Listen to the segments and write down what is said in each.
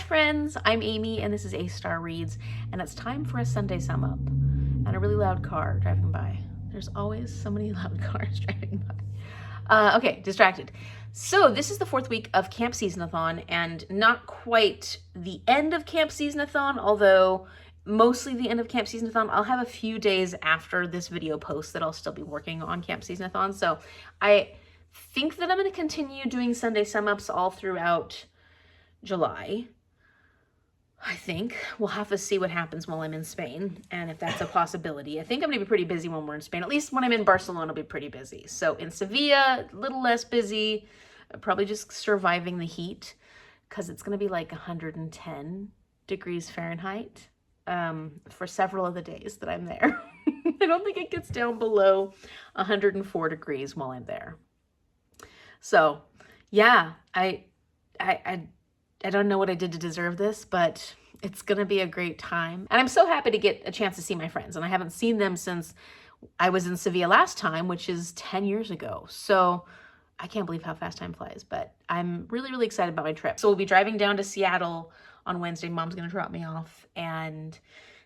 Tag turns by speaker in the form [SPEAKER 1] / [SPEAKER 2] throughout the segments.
[SPEAKER 1] friends, I'm Amy and this is A-Star Reads, and it's time for a Sunday sum up and a really loud car driving by. There's always so many loud cars driving by. Okay, distracted. So this is the 4th week of Camp Seasonathon, and not quite the end of Camp Seasonathon, although mostly the end of Camp Seasonathon. I'll have a few days after this video posts that I'll still be working on Camp Seasonathon. So I think that I'm going to continue doing Sunday sum ups all throughout July. I think we'll have to see what happens while I'm in Spain and if that's a possibility. I think I'm gonna be pretty busy when we're in Spain. At least when I'm in Barcelona, I'll be pretty busy. So in Sevilla, a little less busy, probably just surviving the heat because it's gonna be like 110 degrees Fahrenheit for several of the days that I'm there. I don't think it gets down below 104 degrees while I'm there. So yeah, I don't know what I did to deserve this, but it's going to be a great time. And I'm so happy to get a chance to see my friends. And I haven't seen them since I was in Sevilla last time, which is 10 years ago. So I can't believe how fast time flies, but I'm really, really excited about my trip. So we'll be driving down to Seattle on Wednesday. Mom's going to drop me off and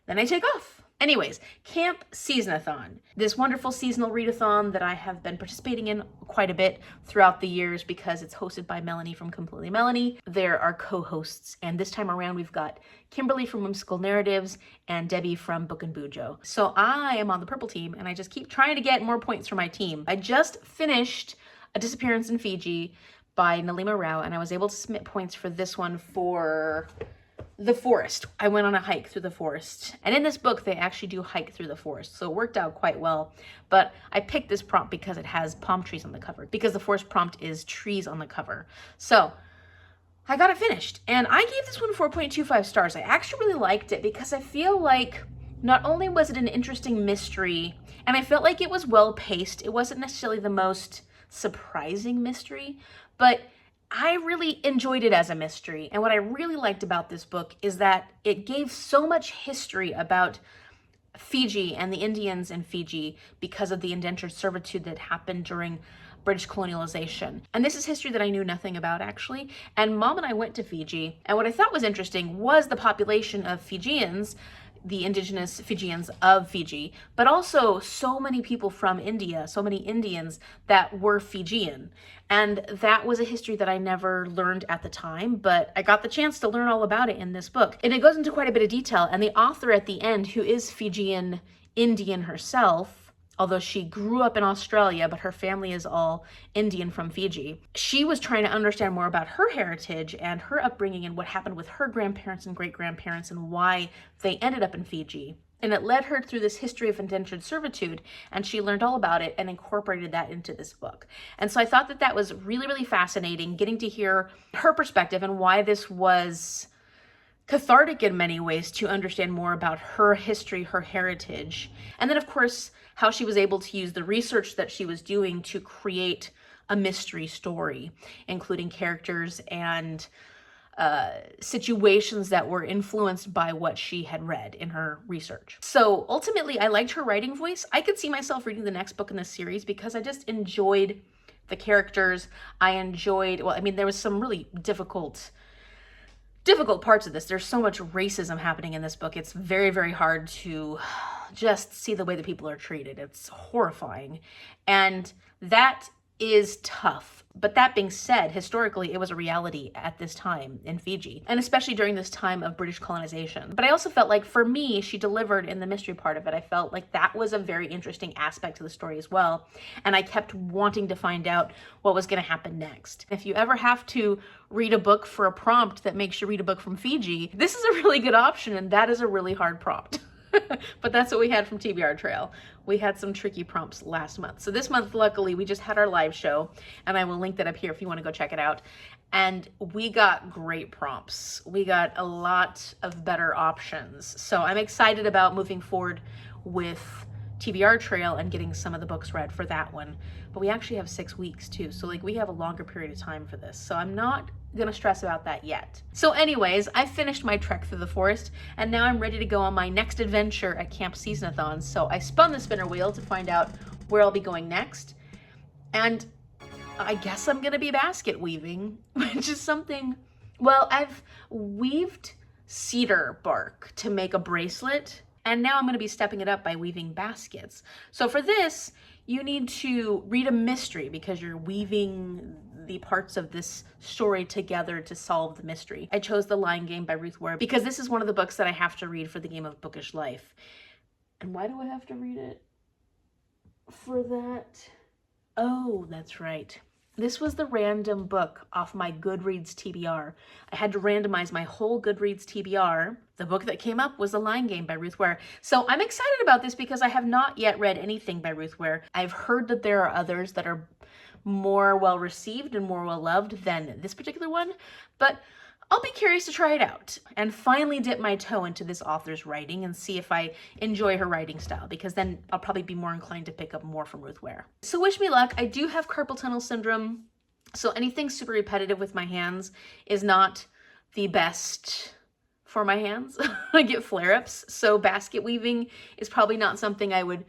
[SPEAKER 1] then I take off. Anyways, Camp Seasonathon, this wonderful seasonal readathon that I have been participating in quite a bit throughout the years because it's hosted by Melanie from Completely Melanie. They're our co-hosts, and this time around we've got Kimberly from Whimsical Narratives and Debbie from Book and Bujo. So I am on the purple team, and I just keep trying to get more points for my team. I just finished A Disappearance in Fiji by Nilima Rao, and I was able to submit points for this one for the forest. I went on a hike through the forest. And in this book, they actually do hike through the forest. So it worked out quite well. But I picked this prompt because it has palm trees on the cover. Because the forest prompt is trees on the cover. So I got it finished. And I gave this one 4.25 stars. I actually really liked it because I feel like not only was it an interesting mystery, and I felt like it was well paced. It wasn't necessarily the most surprising mystery, but I really enjoyed it as a mystery. And what I really liked about this book is that it gave so much history about Fiji and the Indians in Fiji because of the indentured servitude that happened during British colonialization. And this is history that I knew nothing about, actually. And Mom and I went to Fiji, and what I thought was interesting was the population of Fijians, the indigenous Fijians of Fiji, but also so many people from India, so many Indians that were Fijian. And that was a history that I never learned at the time, but I got the chance to learn all about it in this book. And it goes into quite a bit of detail. And the author at the end, who is Fijian Indian herself, although she grew up in Australia, but her family is all Indian from Fiji, she was trying to understand more about her heritage and her upbringing and what happened with her grandparents and great-grandparents and why they ended up in Fiji. And it led her through this history of indentured servitude, and she learned all about it and incorporated that into this book. And so I thought that that was really, really fascinating, getting to hear her perspective and why this was cathartic in many ways to understand more about her history, her heritage. And then, of course, how she was able to use the research that she was doing to create a mystery story, including characters and situations that were influenced by what she had read in her research. So ultimately, I liked her writing voice. I could see myself reading the next book in this series because I just enjoyed the characters. I enjoyed, well, I mean, there was some really difficult parts of this. There's so much racism happening in this book. It's very, very hard to just see the way that people are treated. It's horrifying. And that is tough. But that being said, historically, it was a reality at this time in Fiji, and especially during this time of British colonization. But I also felt like, for me, she delivered in the mystery part of it. I felt like that was a very interesting aspect to the story as well. And I kept wanting to find out what was going to happen next. If you ever have to read a book for a prompt that makes you read a book from Fiji, this is a really good option, and that is a really hard prompt. But that's what we had from TBR Trail. We had some tricky prompts last month. So this month, luckily, we just had our live show, and I will link that up here if you want to go check it out. And we got great prompts. We got a lot of better options. So I'm excited about moving forward with TBR Trail and getting some of the books read for that one. But we actually have 6 weeks too. So like we have a longer period of time for this. So I'm not gonna stress about that yet. So anyways, I finished my trek through the forest and now I'm ready to go on my next adventure at Camp Seasonathon. So I spun the spinner wheel to find out where I'll be going next. And I guess I'm gonna be basket weaving, which is something Well, I've weaved cedar bark to make a bracelet, and now I'm going to be stepping it up by weaving baskets. So for this, you need to read a mystery because you're weaving the parts of this story together to solve the mystery. I chose The Lying Game by Ruth Ware because this is one of the books that I have to read for the game of Bookish Life. And why do I have to read it for that? Oh, that's right. This was the random book off my Goodreads TBR. I had to randomize my whole Goodreads TBR. The book that came up was The Lying Game by Ruth Ware. So I'm excited about this because I have not yet read anything by Ruth Ware. I've heard that there are others that are more well received and more well loved than this particular one, but I'll be curious to try it out and finally dip my toe into this author's writing and see if I enjoy her writing style, because then I'll probably be more inclined to pick up more from Ruth Ware. So wish me luck. I do have carpal tunnel syndrome, so anything super repetitive with my hands is not the best for my hands. I get flare-ups, so basket weaving is probably not something I would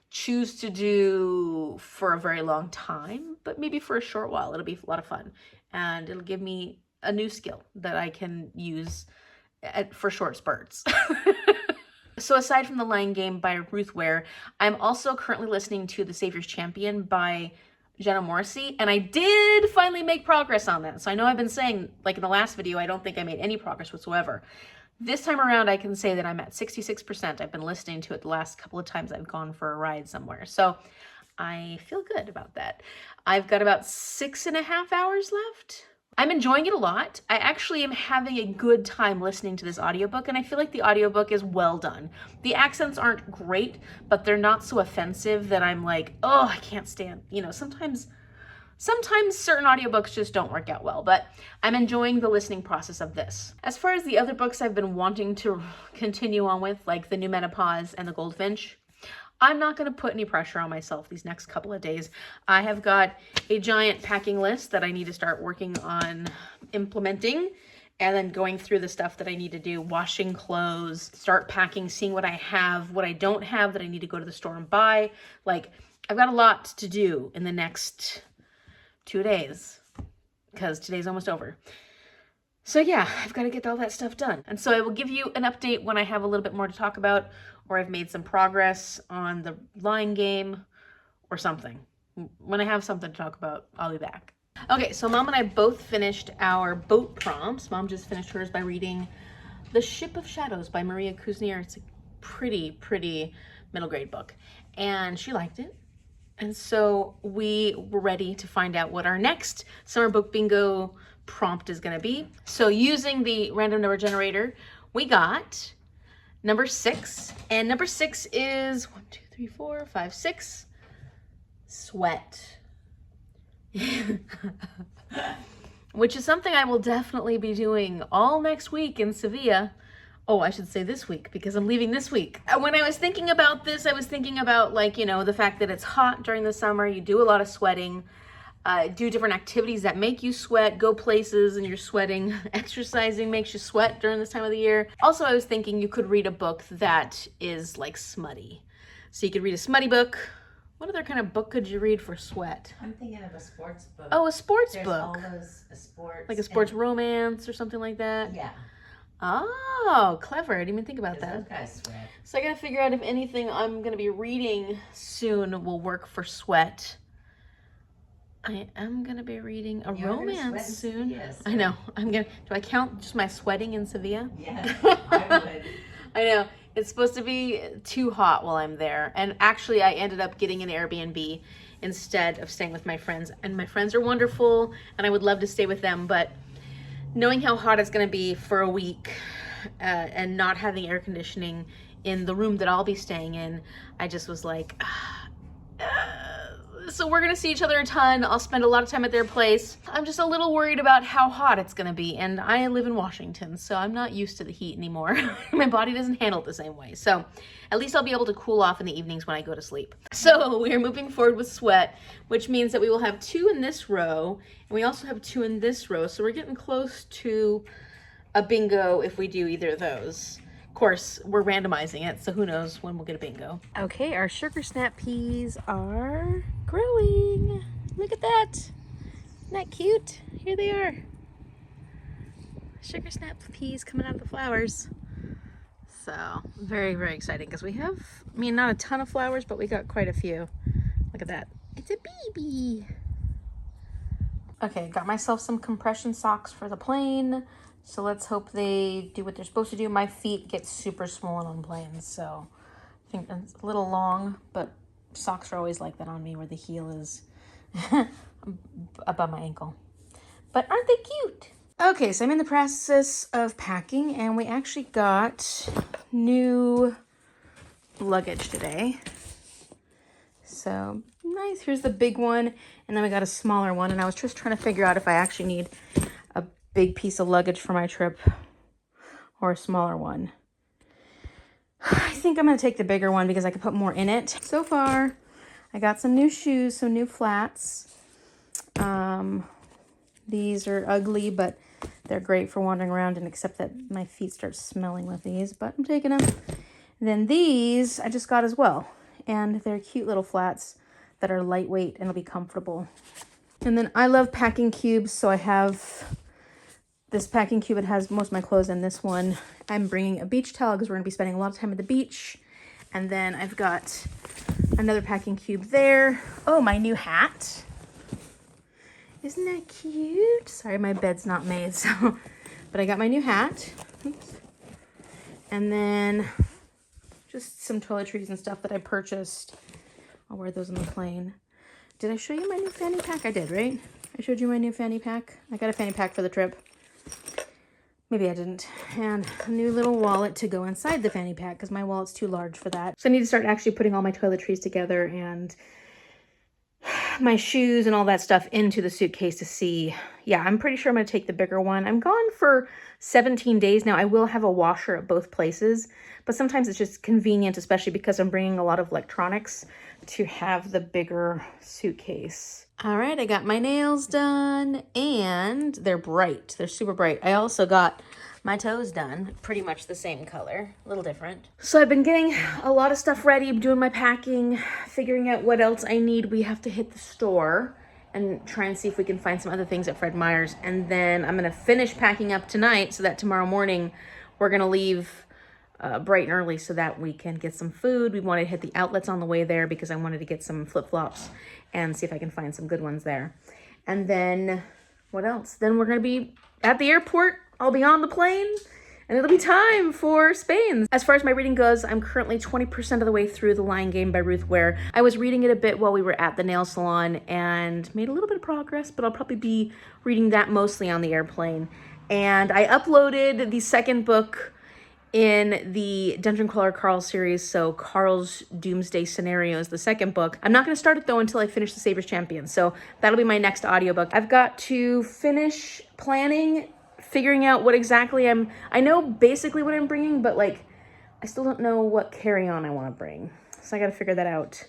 [SPEAKER 1] choose to do for a very long time, but maybe for a short while. It'll be a lot of fun, and it'll give me a new skill that I can use for short spurts. So aside from The Lying Game by Ruth Ware, I'm also currently listening to The Savior's Champion by Jenna Moreci, and I did finally make progress on that. So I know I've been saying, like in the last video, I don't think I made any progress whatsoever. This time around, I can say that I'm at 66%. I've been listening to it the last couple of times I've gone for a ride somewhere. So I feel good about that. I've got about 6.5 hours left. I'm enjoying it a lot. I actually am having a good time listening to this audiobook, and I feel like the audiobook is well done. The accents aren't great, but they're not so offensive that I'm like, oh, I can't stand, you know, sometimes certain audiobooks just don't work out well, but I'm enjoying the listening process of this. As far as the other books I've been wanting to continue on with, like The New Menopause and The Goldfinch, I'm not going to put any pressure on myself these next couple of days. I have got a giant packing list that I need to start working on implementing, and then going through the stuff that I need to do, washing clothes, start packing, seeing what I have, what I don't have that I need to go to the store and buy. Like, I've got a lot to do in the next 2 days because today's almost over. So yeah, I've got to get all that stuff done. And so I will give you an update when I have a little bit more to talk about, or I've made some progress on The Lying Game or something. When I have something to talk about, I'll be back. Okay, so Mom and I both finished our boat prompts. Mom just finished hers by reading The Ship of Shadows by Maria Kuzniar. It's a pretty middle grade book, and she liked it. And so we were ready to find out what our next summer book bingo prompt is going to be. So using the random number generator, we got number 6, and number 6 is 1, 2, 3, 4, 5, 6. Sweat. Which is something I will definitely be doing all next week in Sevilla. Oh, I should say this week because I'm leaving this week. When I was thinking about this, I was thinking about, like, you know, the fact that it's hot during the summer, you do a lot of sweating, do different activities that make you sweat, go places and you're sweating. Exercising makes you sweat during this time of the year. Also, I was thinking you could read a book that is like smutty. So you could read a smutty book. What other kind of book could you read for sweat?
[SPEAKER 2] I'm thinking of a sports book.
[SPEAKER 1] Oh, a sports
[SPEAKER 2] There's
[SPEAKER 1] book.
[SPEAKER 2] all those sports.
[SPEAKER 1] Like a sports romance or something like that?
[SPEAKER 2] Yeah.
[SPEAKER 1] Oh, clever. I didn't even think about that.
[SPEAKER 2] Those guys sweat.
[SPEAKER 1] So I gotta figure out if anything I'm gonna be reading soon will work for sweat. I am gonna be reading a romance soon. Yes. I know. Do I count just my sweating in Sevilla?
[SPEAKER 2] Yeah, I would.
[SPEAKER 1] I know. It's supposed to be too hot while I'm there. And actually I ended up getting an Airbnb instead of staying with my friends. And my friends are wonderful and I would love to stay with them, but knowing how hot it's gonna be for a week and not having air conditioning in the room that I'll be staying in, I just was like, so we're gonna see each other a ton. I'll spend a lot of time at their place. I'm just a little worried about how hot it's gonna be, and I live in Washington, so I'm not used to the heat anymore. My body doesn't handle it the same way. So at least I'll be able to cool off in the evenings when I go to sleep. So we are moving forward with sweat, which means that we will have 2 in this row, and we also have 2 in this row. So we're getting close to a bingo if we do either of those. Of course, we're randomizing it, so who knows when we'll get a bingo. Okay, our sugar snap peas are growing. Look at that. Isn't that cute? Here they are. sugar snap peas coming out of the flowers. So very, very exciting because we have, I mean, not a ton of flowers, but we got quite a few. Look at that. It's a baby. Okay, got myself some compression socks for the plane. So let's hope they do what they're supposed to do. My feet get super swollen on planes, so I think it's a little long, but socks are always like that on me where the heel is above my ankle. But aren't they cute? Okay, so I'm in the process of packing, and we actually got new luggage today. So nice. Here's the big one, and then we got a smaller one, and I was just trying to figure out if I actually need a big piece of luggage for my trip or a smaller one. I think I'm going to take the bigger one because I can put more in it. So far, I got some new shoes, some new flats. These are ugly, but they're great for wandering around, and except that my feet start smelling with these, but I'm taking them. And then these I just got as well, and they're cute little flats that are lightweight and will be comfortable. And then I love packing cubes, so I have this packing cube. It has most of my clothes in this one. I'm bringing a beach towel because we're going to be spending a lot of time at the beach. And then I've got another packing cube there. Oh, my new hat. Isn't that cute? Sorry, my bed's not made, so, but I got my new hat. Oops. And then just some toiletries and stuff that I purchased. I'll wear those on the plane. Did I show you my new fanny pack? I did, right? I showed you my new fanny pack. I got a fanny pack for the trip. Maybe I didn't. And a new little wallet to go inside the fanny pack because my wallet's too large for that. So I need to start actually putting all my toiletries together and my shoes and all that stuff into the suitcase to see. Yeah, I'm pretty sure I'm going to take the bigger one. I'm gone for 17 days now. I will have a washer at both places, but sometimes it's just convenient, especially because I'm bringing a lot of electronics, to have the bigger suitcase. All right, I got my nails done, and they're bright. They're super bright. I also got my toes done, pretty much the same color, a little different. So I've been getting a lot of stuff ready, doing my packing, figuring out what else I need. We have to hit the store and try and see if we can find some other things at Fred Meyer's. And then I'm gonna finish packing up tonight so that tomorrow morning we're gonna leave bright and early so that we can get some food. We wanted to hit the outlets on the way there because I wanted to get some flip-flops and see if I can find some good ones there. And then what else? Then we're gonna be at the airport. I'll be on the plane, and it'll be time for Spain. As far as my reading goes, I'm currently 20% of the way through The Lying Game by Ruth Ware. I was reading it a bit while we were at the nail salon and made a little bit of progress, but I'll probably be reading that mostly on the airplane. And I uploaded the second book in the Dungeon Crawler Carl series, so Carl's Doomsday Scenarios, the second book. I'm not going to start it though until I finish The Saber's Champion, so that'll be my next audiobook. I've got to finish planning, figuring out what exactly I know basically what I'm bringing, but like I still don't know what carry-on I want to bring. So I got to figure that out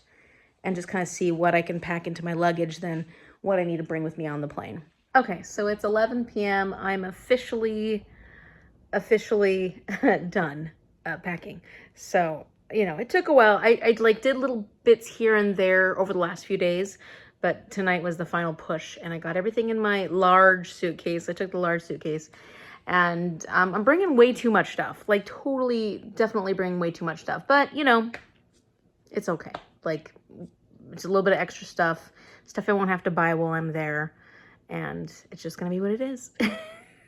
[SPEAKER 1] and just kind of see what I can pack into my luggage than what I need to bring with me on the plane. Okay, so it's 11 p.m. I'm officially done packing. So, you know, it took a while. I like did little bits here and there over the last few days, but tonight was the final push, and I got everything in my large suitcase. I took the large suitcase, and I'm bringing way too much stuff. Like, definitely bringing way too much stuff. But, you know, it's okay. Like, it's a little bit of extra stuff I won't have to buy while I'm there, and it's just gonna be what it is.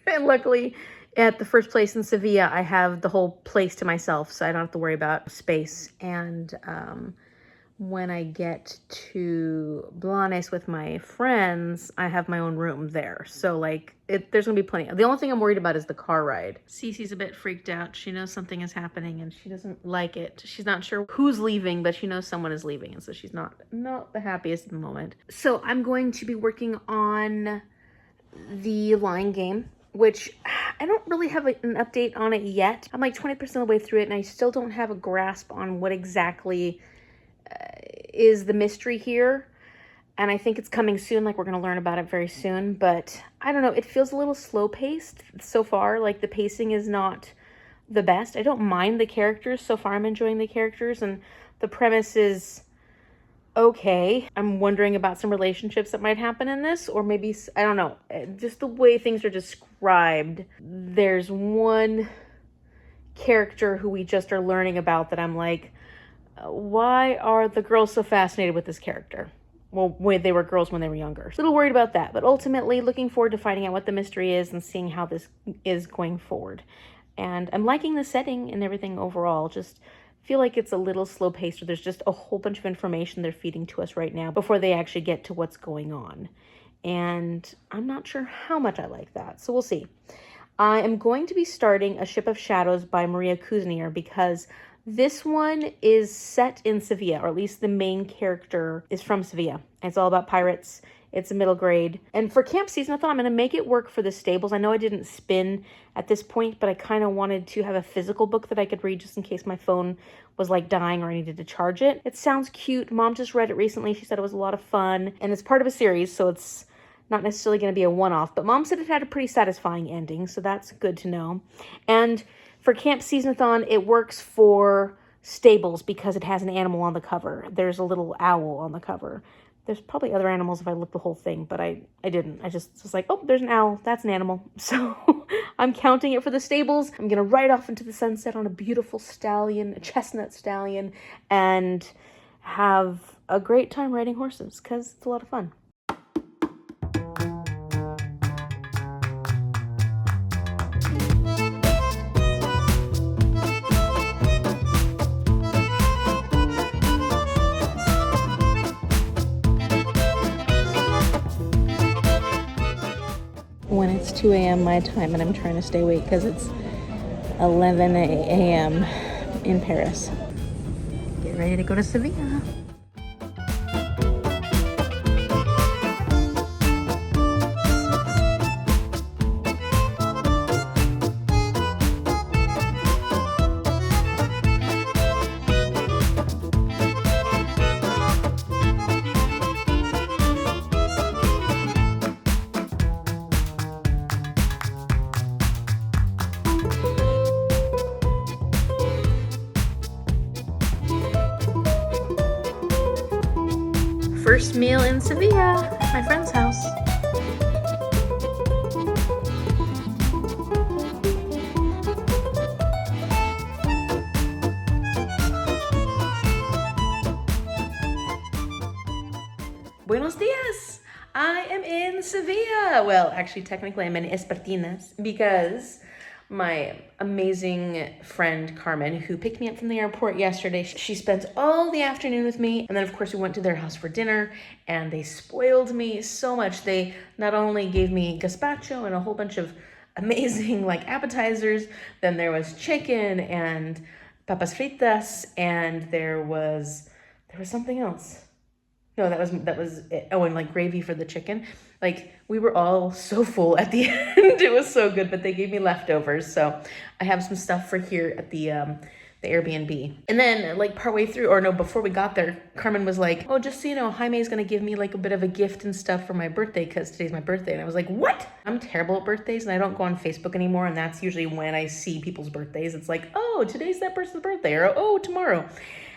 [SPEAKER 1] And luckily, at the first place in Sevilla, I have the whole place to myself, so I don't have to worry about space. And when I get to Blanes with my friends, I have my own room there. So like, there's gonna be plenty. The only thing I'm worried about is the car ride. Cece's a bit freaked out. She knows something is happening and she doesn't like it. She's not sure who's leaving, but she knows someone is leaving. And so she's not the happiest at the moment. So I'm going to be working on the Lying Game, which I don't really have an update on it yet. I'm like 20% of the way through it, and I still don't have a grasp on what exactly is the mystery here. And I think it's coming soon, like we're going to learn about it very soon. But I don't know, it feels a little slow-paced so far. Like the pacing is not the best. I don't mind the characters. So far I'm enjoying the characters, and the premise is okay. I'm wondering about some relationships that might happen in this, or maybe, I don't know, just the way things are described. There's one character who we just are learning about that I'm like, why are the girls so fascinated with this character? Well, they were girls when they were younger. A little worried about that, but ultimately looking forward to finding out what the mystery is and seeing how this is going forward. And I'm liking the setting and everything overall. Just feel like it's a little slow paced, or there's just a whole bunch of information they're feeding to us right now before they actually get to what's going on. And I'm not sure how much I like that, so we'll see. I am going to be starting A Ship of Shadows by Maria Kuzniar because this one is set in Sevilla, or at least the main character is from Sevilla. It's all about pirates. It's a middle grade. And for Camp Seasonathon, I'm going to make it work for the stables. I know I didn't spin at this point, but I kind of wanted to have a physical book that I could read just in case my phone was like dying or I needed to charge it. It sounds cute. Mom just read it recently. She said it was a lot of fun. And it's part of a series, so it's not necessarily going to be a one-off, but Mom said it had a pretty satisfying ending, so that's good to know. And for Camp Seasonathon, it works for stables because it has an animal on the cover. There's a little owl on the cover. There's probably other animals if I looked the whole thing, but I didn't. I just was like, oh, there's an owl. That's an animal. So I'm counting it for the stables. I'm going to ride off into the sunset on a beautiful stallion, a chestnut stallion, and have a great time riding horses because it's a lot of fun. When it's 2 a.m. my time and I'm trying to stay awake because it's 11 a.m. in Paris. Get ready to go to Sevilla. First meal in Sevilla, my friend's house. Buenos dias! I am in Sevilla. Well, actually, technically, I'm in Espartinas because my amazing friend Carmen, who picked me up from the airport yesterday, she spent all the afternoon with me, and then of course we went to their house for dinner, and they spoiled me so much. They not only gave me gazpacho and a whole bunch of amazing like appetizers, then there was chicken and papas fritas, and there was something else. No, that was it. Oh, and like gravy for the chicken. Like, we were all so full at the end. It was so good, but they gave me leftovers. So I have some stuff for here at the Airbnb. And then like partway through, or no, before we got there, Carmen was like, oh, just so you know, Jaime is going to give me like a bit of a gift and stuff for my birthday because today's my birthday. And I was like, what? I'm terrible at birthdays and I don't go on Facebook anymore. And that's usually when I see people's birthdays. It's like, oh, today's that person's birthday, or oh, tomorrow.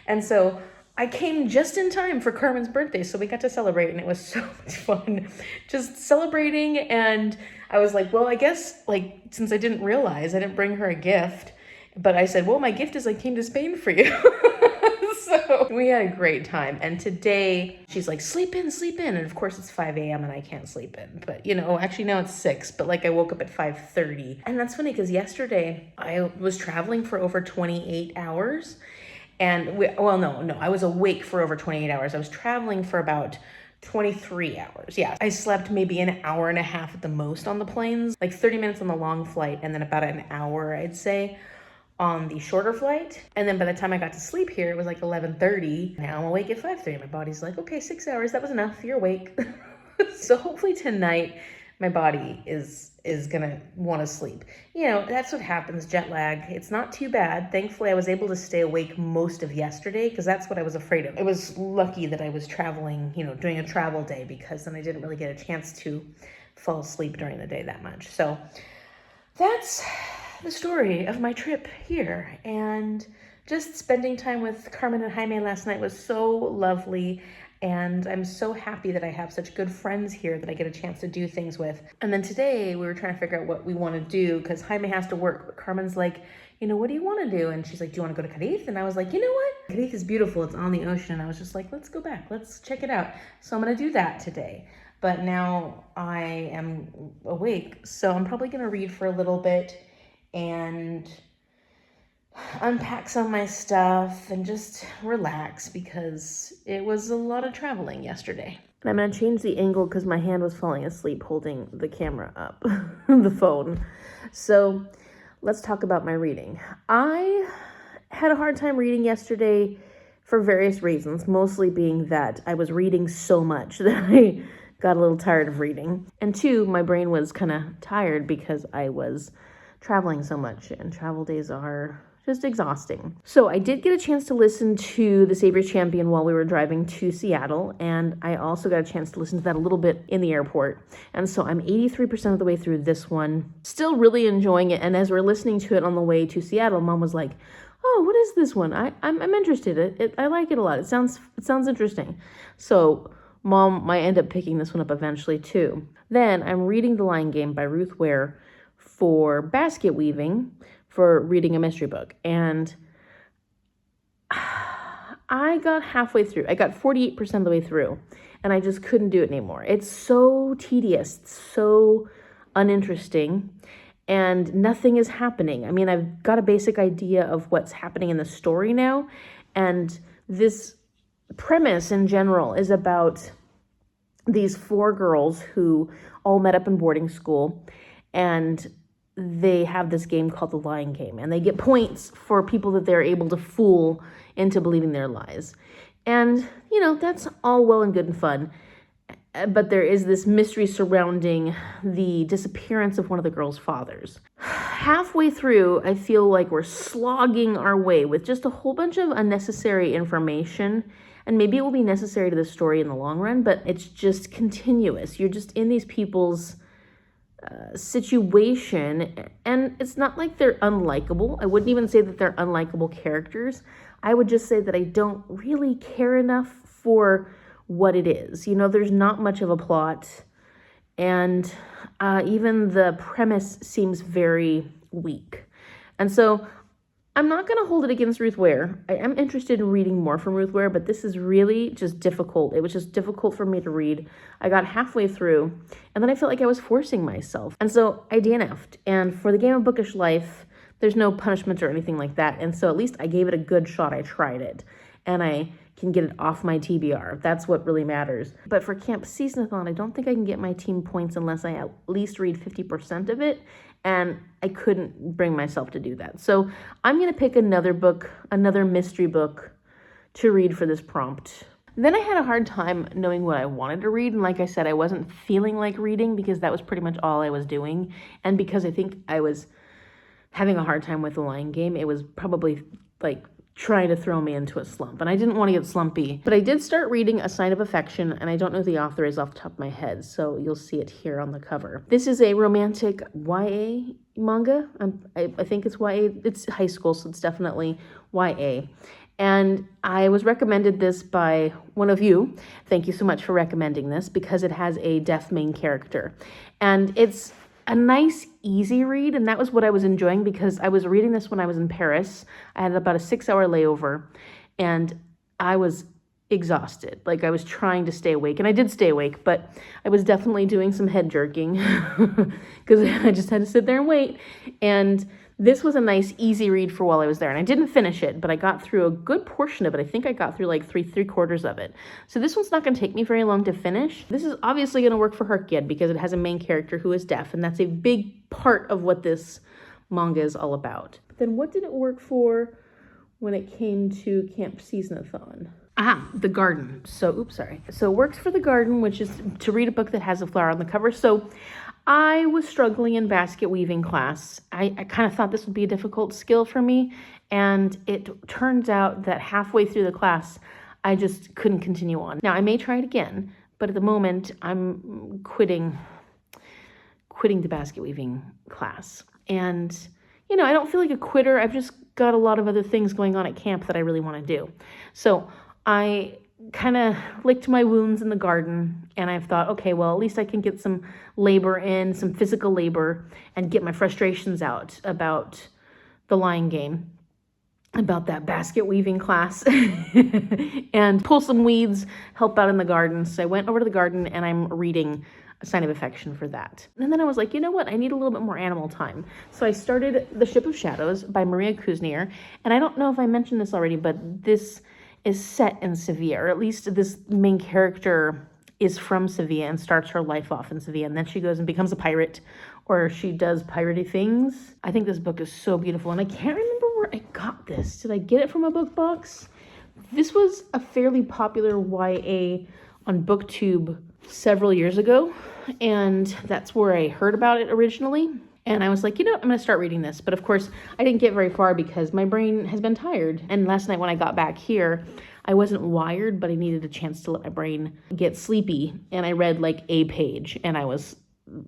[SPEAKER 1] And so I came just in time for Carmen's birthday, so we got to celebrate, and it was so much fun just celebrating. And I was like, well, I guess, like, since I didn't realize, I didn't bring her a gift, but I said, well, my gift is I came to Spain for you. So we had a great time. And today she's like, sleep in. And of course it's 5 a.m. and I can't sleep in, but you know, actually now it's 6, but like I woke up at 5:30. And that's funny because yesterday I was traveling for over 28 hours. And I was awake for over 28 hours. I was traveling for about 23 hours. Yeah, I slept maybe an hour and a half at the most on the planes, like 30 minutes on the long flight, and then about an hour, I'd say, on the shorter flight. And then by the time I got to sleep here, it was like 11:30. Now I'm awake at 5:30. My body's like, okay, 6 hours, that was enough, you're awake. So hopefully tonight, my body is gonna want to sleep. You know, that's what happens, jet lag. It's not too bad. Thankfully, I was able to stay awake most of yesterday because that's what I was afraid of. I was lucky that I was traveling, you know, doing a travel day, because then I didn't really get a chance to fall asleep during the day that much. So that's the story of my trip here. And just spending time with Carmen and Jaime last night was so lovely. And I'm so happy that I have such good friends here that I get a chance to do things with. And then today we were trying to figure out what we want to do because Jaime has to work. But Carmen's like, what do you want to do? And she's like, do you want to go to Cadiz? And I was like, you know what? Cadiz is beautiful. It's on the ocean. And I was just like, let's go back. Let's check it out. So I'm going to do that today. But now I am awake. So I'm probably going to read for a little bit and unpack some of my stuff and just relax because it was a lot of traveling yesterday. And I'm going to change the angle because my hand was falling asleep holding the camera up, the phone. So let's talk about my reading. I had a hard time reading yesterday for various reasons, mostly being that I was reading so much that I got a little tired of reading. And two, my brain was kind of tired because I was traveling so much, and travel days are just exhausting. So I did get a chance to listen to The Savior's Champion while we were driving to Seattle, and I also got a chance to listen to that a little bit in the airport. And so I'm 83% of the way through this one, still really enjoying it. And as we're listening to it on the way to Seattle, Mom was like, oh, what is this one? I'm interested. I like it a lot. It sounds interesting. So Mom might end up picking this one up eventually too. Then I'm reading The Lying Game by Ruth Ware for basket weaving, for reading a mystery book. And I got halfway through. I got 48% of the way through, and I just couldn't do it anymore. It's so tedious, it's so uninteresting, and nothing is happening. I mean, I've got a basic idea of what's happening in the story now, and this premise in general is about these 4 girls who all met up in boarding school, and they have this game called The Lying Game, and they get points for people that they're able to fool into believing their lies. And, that's all well and good and fun, but there is this mystery surrounding the disappearance of one of the girls' fathers. Halfway through, I feel like we're slogging our way with just a whole bunch of unnecessary information, and maybe it will be necessary to the story in the long run, but it's just continuous. You're just in these people's situation, and it's not like they're unlikable. I wouldn't even say that they're unlikable characters. I would just say that I don't really care enough for what it is. There's not much of a plot, and even the premise seems very weak. And so I'm not going to hold it against Ruth Ware. I am interested in reading more from Ruth Ware, but this is really just difficult. It was just difficult for me to read. I got halfway through, and then I felt like I was forcing myself. And so I DNF'd. And for the game of Bookish Life, there's no punishment or anything like that. And so at least I gave it a good shot. I tried it, and I can get it off my TBR. That's what really matters. But for Camp Seasonathon, I don't think I can get my team points unless I at least read 50% of it. And I couldn't bring myself to do that. So I'm going to pick another book, another mystery book to read for this prompt. Then I had a hard time knowing what I wanted to read. And like I said, I wasn't feeling like reading because that was pretty much all I was doing. And because I think I was having a hard time with The Lying Game, it was probably like trying to throw me into a slump, and I didn't want to get slumpy. But I did start reading A Sign of Affection, and I don't know who the author is off the top of my head, so you'll see it here on the cover. This is a romantic YA manga. I think it's YA. It's high school, so it's definitely YA. And I was recommended this by one of you. Thank you so much for recommending this, because it has a deaf main character. And it's a nice, easy read, and that was what I was enjoying because I was reading this when I was in Paris. I had about a 6-hour layover, and I was exhausted. Like, I was trying to stay awake, and I did stay awake, but I was definitely doing some head jerking because I just had to sit there and wait. And this was a nice, easy read for while I was there. And I didn't finish it, but I got through a good portion of it. I think I got through like three-quarters of it. So this one's not going to take me very long to finish. This is obviously going to work for Herkyed because it has a main character who is deaf, and that's a big part of what this manga is all about. Then what did it work for when it came to Camp Seasonathon? The garden. So it works for the garden, which is to read a book that has a flower on the cover. So I was struggling in basket weaving class. I kind of thought this would be a difficult skill for me, and it turns out that halfway through the class, I just couldn't continue on. Now, I may try it again, but at the moment, I'm quitting the basket weaving class. And, I don't feel like a quitter. I've just got a lot of other things going on at camp that I really want to do. So I kind of licked my wounds in the garden, and I've thought, okay, well, at least I can get some labor in, some physical labor, and get my frustrations out about the lying game, about that basket weaving class, and pull some weeds, help out in the garden. So I went over to the garden, and I'm reading A Sign of Affection for that. And then I was like, you know what? I need a little bit more animal time. So I started The Ship of Shadows by Maria Kuzniar. And I don't know if I mentioned this already, but this is set in Sevilla, or at least this main character is from Sevilla and starts her life off in Sevilla. And then she goes and becomes a pirate, or she does piratey things. I think this book is so beautiful. And I can't remember where I got this. Did I get it from a book box? This was a fairly popular YA on BookTube several years ago, and that's where I heard about it originally. And I was like, you know what, I'm gonna start reading this. But of course, I didn't get very far because my brain has been tired. And last night when I got back here, I wasn't wired, but I needed a chance to let my brain get sleepy. And I read like a page, and I was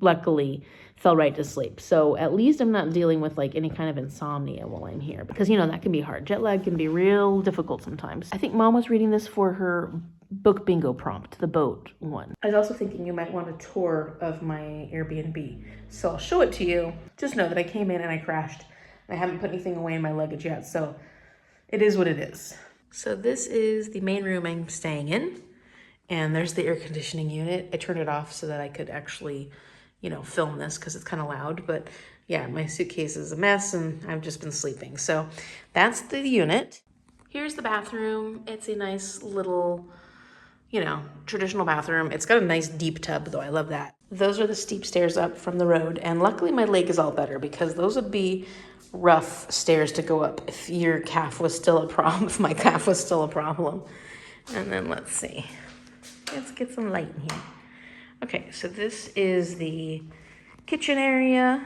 [SPEAKER 1] luckily fell right to sleep. So at least I'm not dealing with like any kind of insomnia while I'm here, because you know, that can be hard. Jet lag can be real difficult sometimes. I think Mom was reading this for her book bingo prompt, the boat one. I was also thinking you might want a tour of my Airbnb. So I'll show it to you. Just know that I came in and I crashed. I haven't put anything away in my luggage yet, so it is what it is. So this is the main room I'm staying in, and there's the air conditioning unit. I turned it off so that I could actually, you know, film this because it's kind of loud, but yeah, my suitcase is a mess and I've just been sleeping. So that's the unit. Here's the bathroom. It's a nice little, you know, traditional bathroom. It's got a nice deep tub though. I love that. Those are the steep stairs up from the road. And luckily my leg is all better, because those would be rough stairs to go up if your calf was still a problem, if my calf was still a problem. And then let's see. Let's get some light in here. Okay, so this is the kitchen area,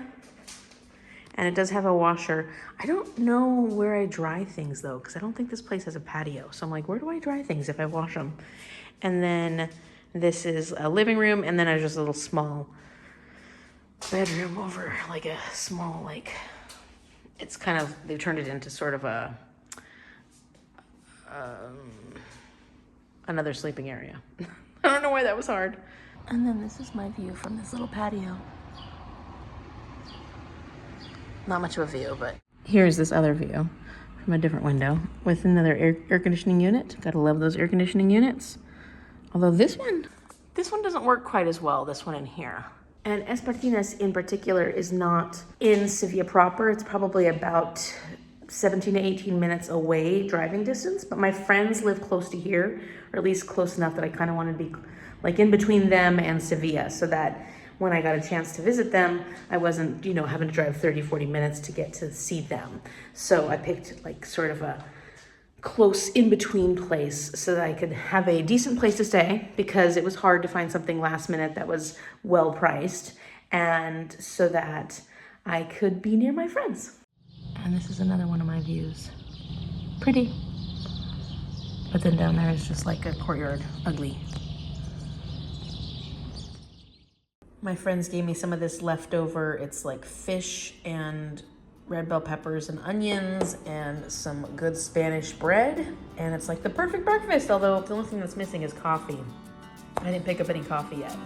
[SPEAKER 1] and it does have a washer. I don't know where I dry things though, because I don't think this place has a patio. So I'm like, where do I dry things if I wash them? And then this is a living room, and then there's just a little small bedroom over, like a small, like, it's kind of, they've turned it into sort of a, another sleeping area. I don't know why that was hard. And then this is my view from this little patio. Not much of a view, but here's this other view from a different window with another air conditioning unit. Gotta love those air conditioning units. Although this one doesn't work quite as well, this one in here. And Espartinas in particular is not in Sevilla proper. It's probably about 17 to 18 minutes away driving distance, but my friends live close to here, or at least close enough that I kind of want to be like in between them and Sevilla, so that when I got a chance to visit them, I wasn't, you know, having to drive 30, 40 minutes to get to see them. So I picked like sort of a close in-between place so that I could have a decent place to stay, because it was hard to find something last minute that was well priced, and so that I could be near my friends. And this is another one of my views. Pretty. But then down there is just like a courtyard. Ugly. My friends gave me some of this leftover. It's like fish and red bell peppers and onions and some good Spanish bread. And it's like the perfect breakfast, although the only thing that's missing is coffee. I didn't pick up any coffee yet.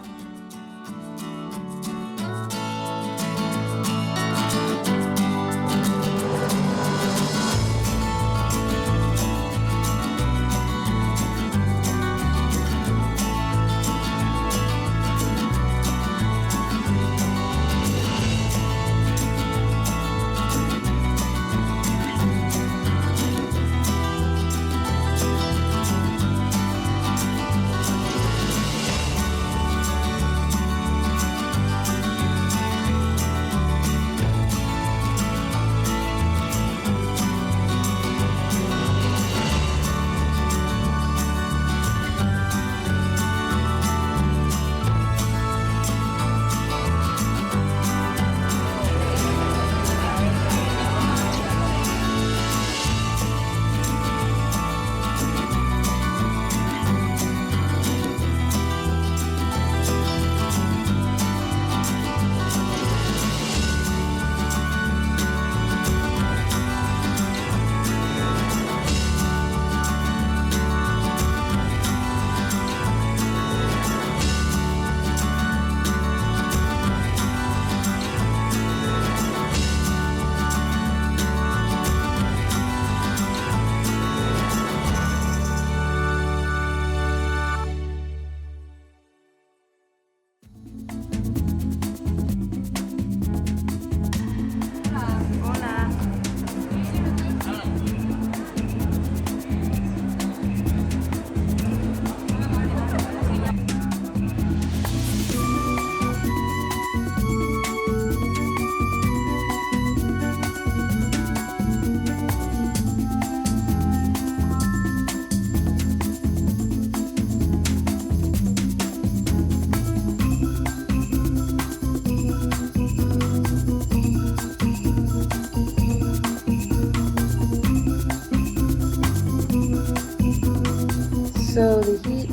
[SPEAKER 1] So the heat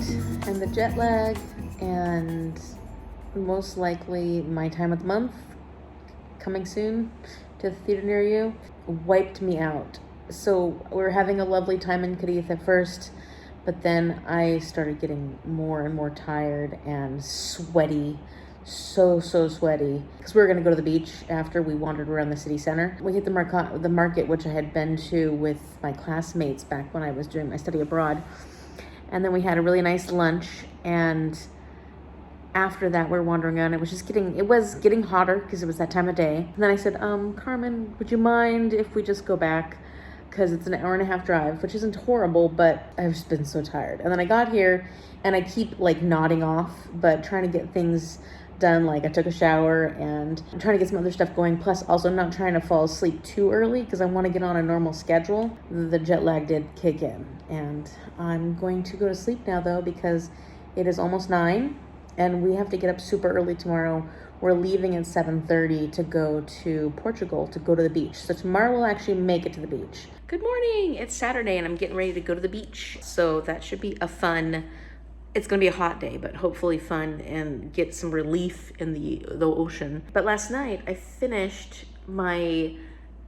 [SPEAKER 1] and the jet lag and most likely my time of the month coming soon to the theater near you wiped me out. So we were having a lovely time in Cadiz at first, but then I started getting more and more tired and sweaty. So sweaty, because we were going to go to the beach after we wandered around the city center. We hit the market, which I had been to with my classmates back when I was doing my study abroad. And then we had a really nice lunch, and after that we were wandering around. It was getting hotter because it was that time of day. And then I said, Carmen, would you mind if we just go back? Because it's an hour and a half drive, which isn't horrible, but I've just been so tired. And then I got here and I keep like nodding off, but trying to get things done. Like I took a shower and I'm trying to get some other stuff going. Plus also not trying to fall asleep too early because I want to get on a normal schedule. The jet lag did kick in, and I'm going to go to sleep now though, because it is almost 9 and we have to get up super early tomorrow. We're leaving at 7:30 to go to Portugal to go to the beach. So tomorrow we'll actually make it to the beach. Good morning. It's Saturday and I'm getting ready to go to the beach. So that should be it's going to be a hot day, but hopefully fun, and get some relief in the ocean. But last night I finished my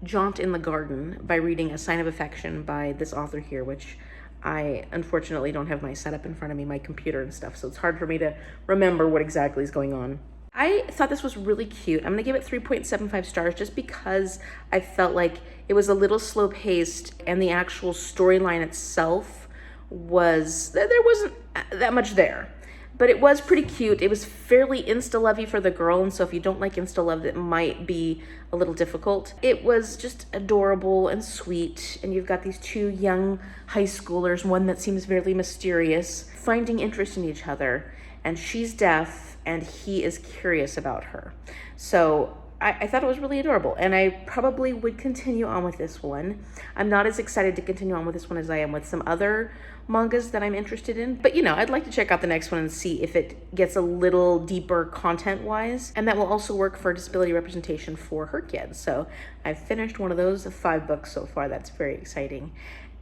[SPEAKER 1] jaunt in the garden by reading A Sign of Affection by this author here, which I unfortunately don't have my setup in front of me, my computer and stuff, so it's hard for me to remember what exactly is going on. I thought this was really cute. I'm going to give it 3.75 stars just because I felt like it was a little slow paced, and the actual storyline itself there wasn't that much there, but it was pretty cute. It was fairly insta-lovey for the girl, and so if you don't like insta-love, it might be a little difficult. It was just adorable and sweet, and you've got these two young high schoolers, one that seems very mysterious, finding interest in each other, and she's deaf and he is curious about her. So I thought it was really adorable, and I probably would continue on with this one. I'm not as excited to continue on with this one as I am with some other mangas that I'm interested in, but I'd like to check out the next one and see if it gets a little deeper content-wise, and that will also work for disability representation for her kids. So I've finished one of those 5 books so far. That's very exciting.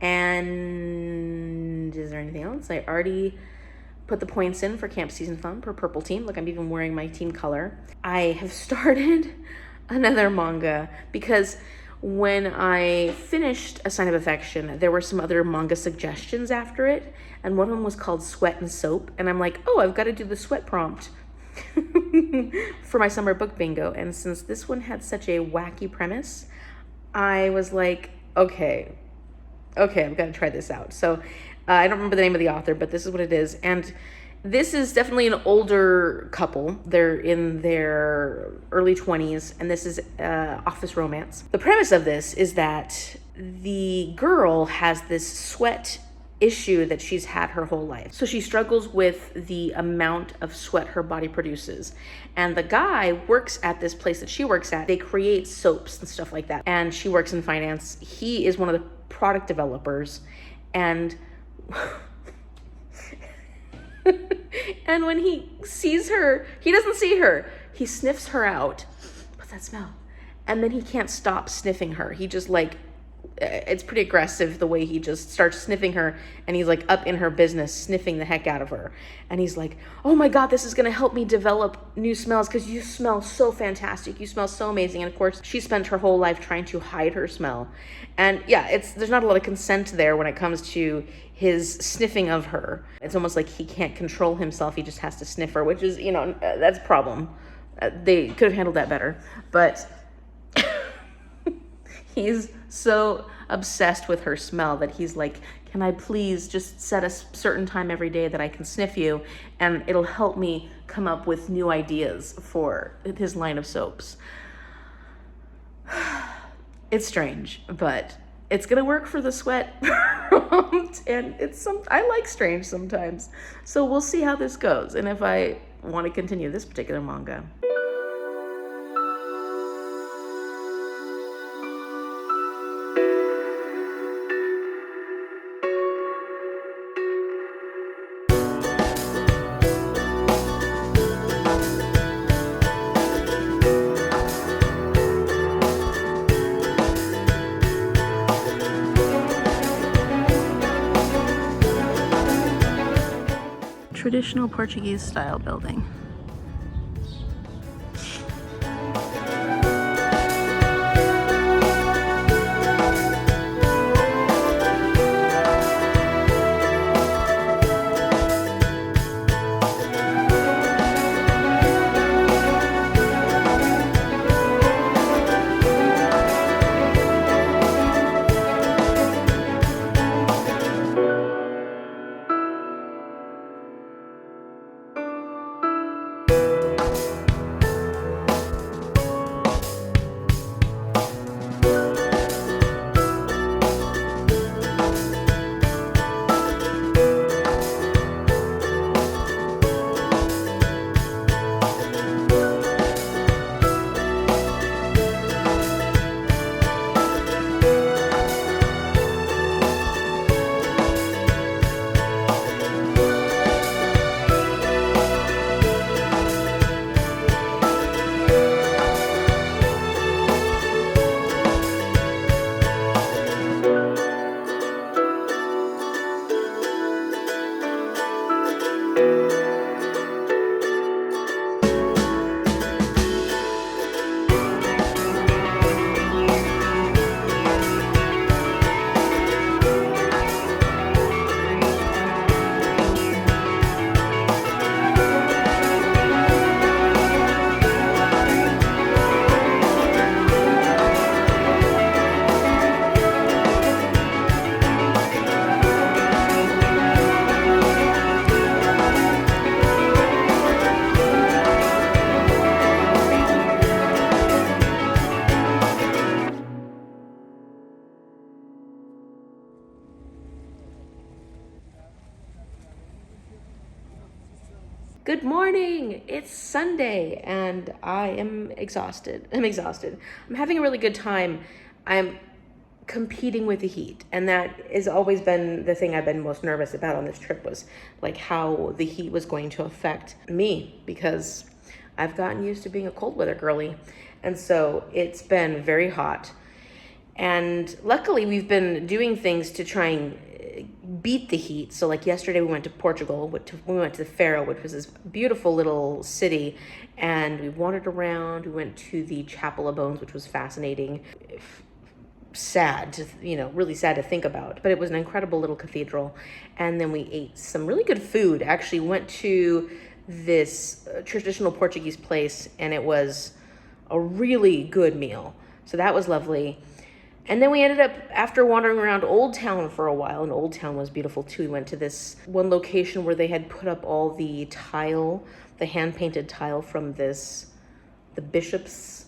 [SPEAKER 1] And is there anything else? I already put the points in for Camp Seasonathon per purple team. Look, I'm even wearing my team color. I have started another manga because when I finished A Sign of Affection, there were some other manga suggestions after it, and one of them was called Sweat and Soap, and I'm like, oh, I've got to do the sweat prompt for my summer book bingo. And since this one had such a wacky premise, I was like, okay, I've got to try this out. So I don't remember the name of the author, but this is what it is. And this is definitely an older couple. They're in their early 20s, and this is office romance. The premise of this is that the girl has this sweat issue that she's had her whole life. So she struggles with the amount of sweat her body produces. And the guy works at this place that she works at. They create soaps and stuff like that. And she works in finance. He is one of the product developers. And and when he sees her, he doesn't see her. He sniffs her out. What's that smell? And then he can't stop sniffing her. He just it's pretty aggressive the way he just starts sniffing her, and he's like up in her business, sniffing the heck out of her. And he's like, oh my God, this is going to help me develop new smells because you smell so fantastic. You smell so amazing. And of course, she spent her whole life trying to hide her smell. And yeah, there's not a lot of consent there when it comes to his sniffing of her. It's almost like he can't control himself. He just has to sniff her, which is, that's a problem. They could have handled that better. But he's so obsessed with her smell that he's like, can I please just set a certain time every day that I can sniff you, and it'll help me come up with new ideas for his line of soaps. It's strange, but it's gonna work for the sweat prompt, and I like strange sometimes. So we'll see how this goes, and if I want to continue this particular manga. traditional Portuguese style building. Good morning! It's Sunday and I am exhausted. I'm having a really good time. I'm competing with the heat, and that has always been the thing I've been most nervous about on this trip, was like how the heat was going to affect me, because I've gotten used to being a cold weather girly, and so it's been very hot. And luckily we've been doing things to try and beat the heat. So like yesterday we went to Portugal, we went to the Faro, which was this beautiful little city, and we wandered around. We went to the Chapel of Bones, which was fascinating. Sad to, really sad to think about, but it was an incredible little cathedral. And then we ate some really good food. Actually went to this traditional Portuguese place, and it was a really good meal. So that was lovely. And then we ended up, after wandering around Old Town for a while, and Old Town was beautiful too, we went to this one location where they had put up all the tile, the hand-painted tile from the bishop's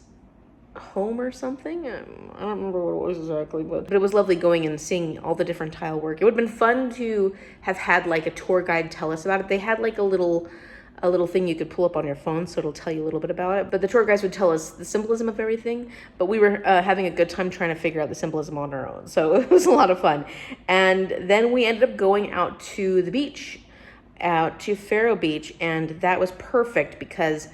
[SPEAKER 1] home or something. I don't remember what it was exactly, but it was lovely going and seeing all the different tile work. It would have been fun to have had like a tour guide tell us about it. They had like a little thing you could pull up on your phone, so it'll tell you a little bit about it. But the tour guides would tell us the symbolism of everything, but we were having a good time trying to figure out the symbolism on our own. So it was a lot of fun. And then we ended up going out to the beach, out to Faro Beach, and that was perfect because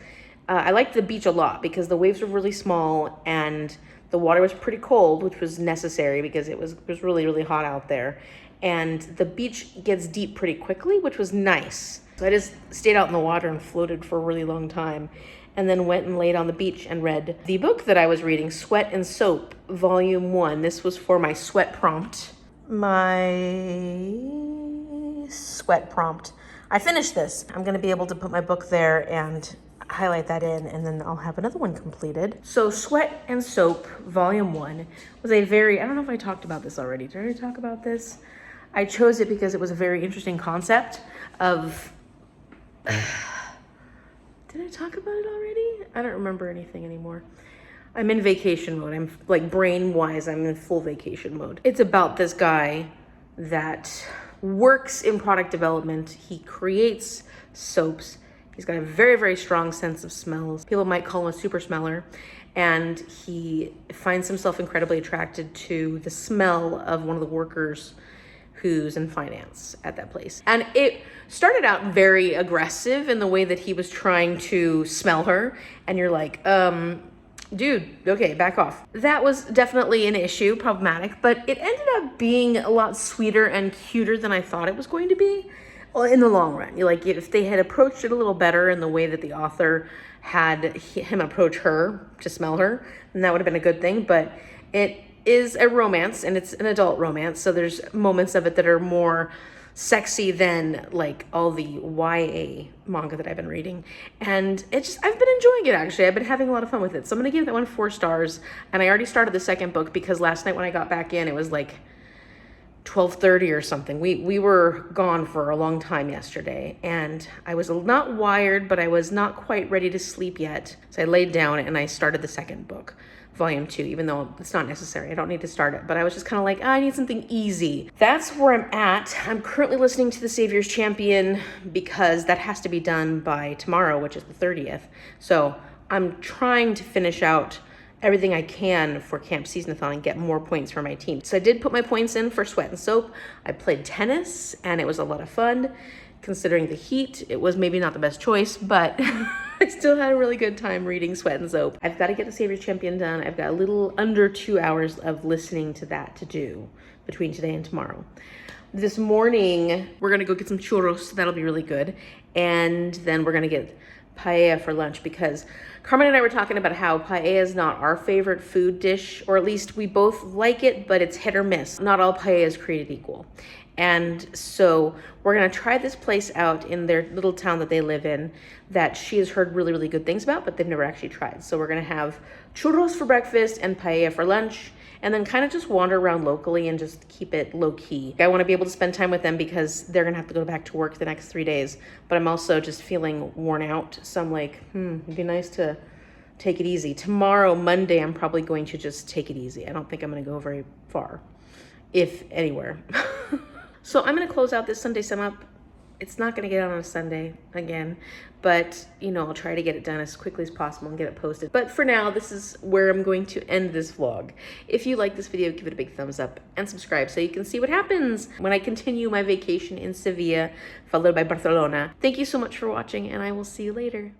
[SPEAKER 1] I liked the beach a lot because the waves were really small and the water was pretty cold, which was necessary because it was really, really hot out there. And the beach gets deep pretty quickly, which was nice. So I just stayed out in the water and floated for a really long time, and then went and laid on the beach and read the book that I was reading, Sweat and Soap, Volume 1. This was for my sweat prompt. I finished this. I'm gonna be able to put my book there and highlight that in, and then I'll have another one completed. So Sweat and Soap, Volume 1 was I don't know if I talked about this already. Did I already talk about this? I chose it because it was a very interesting concept of... Did I talk about it already? I don't remember anything anymore. I'm in vacation mode. I'm like brain-wise, I'm in full vacation mode. It's about this guy that works in product development. He creates soaps. He's got a very, very strong sense of smells. People might call him a super smeller. And he finds himself incredibly attracted to the smell of one of the workers who's in finance at that place. And it started out very aggressive in the way that he was trying to smell her. And you're like, dude, okay, back off. That was definitely an issue, problematic, but it ended up being a lot sweeter and cuter than I thought it was going to be. Well, in the long run, like if they had approached it a little better in the way that the author had him approach her to smell her, then that would have been a good thing. But it is a romance, and it's an adult romance, so there's moments of it that are more sexy than like all the YA manga that I've been reading. And I've been enjoying it actually. I've been having a lot of fun with it. So I'm gonna give that one 4 stars. And I already started the second book because last night when I got back in, it was like 12:30 or something. We were gone for a long time yesterday, and I was not wired, but I was not quite ready to sleep yet. So I laid down and I started the second book, volume 2, even though it's not necessary. I don't need to start it, but I was just kind of like, I need something easy. That's where I'm at. I'm currently listening to The Savior's Champion because that has to be done by tomorrow, which is the 30th. So I'm trying to finish out everything I can for Camp Seasonathon and get more points for my team. So I did put my points in for Sweat and Soap. I played tennis and it was a lot of fun. Considering the heat, it was maybe not the best choice, but I still had a really good time reading Sweat and Soap. I've got to get The Savior's Champion done. I've got a little under 2 hours of listening to that to do between today and tomorrow. This morning, we're gonna go get some churros. That'll be really good. And then we're gonna get paella for lunch because Carmen and I were talking about how paella is not our favorite food dish, or at least we both like it, but it's hit or miss. Not all paella is created equal. And so we're gonna try this place out in their little town that they live in that she has heard really, really good things about, but they've never actually tried. So we're gonna have churros for breakfast and paella for lunch, and then kind of just wander around locally and just keep it low key. I wanna be able to spend time with them because they're gonna have to go back to work the next 3 days, but I'm also just feeling worn out. So I'm like, it'd be nice to take it easy. Tomorrow, Monday, I'm probably going to just take it easy. I don't think I'm gonna go very far, if anywhere. So I'm gonna close out this Sunday sum up. It's not gonna get out on a Sunday again, but I'll try to get it done as quickly as possible and get it posted. But for now, this is where I'm going to end this vlog. If you like this video, give it a big thumbs up and subscribe so you can see what happens when I continue my vacation in Sevilla, followed by Barcelona. Thank you so much for watching, and I will see you later.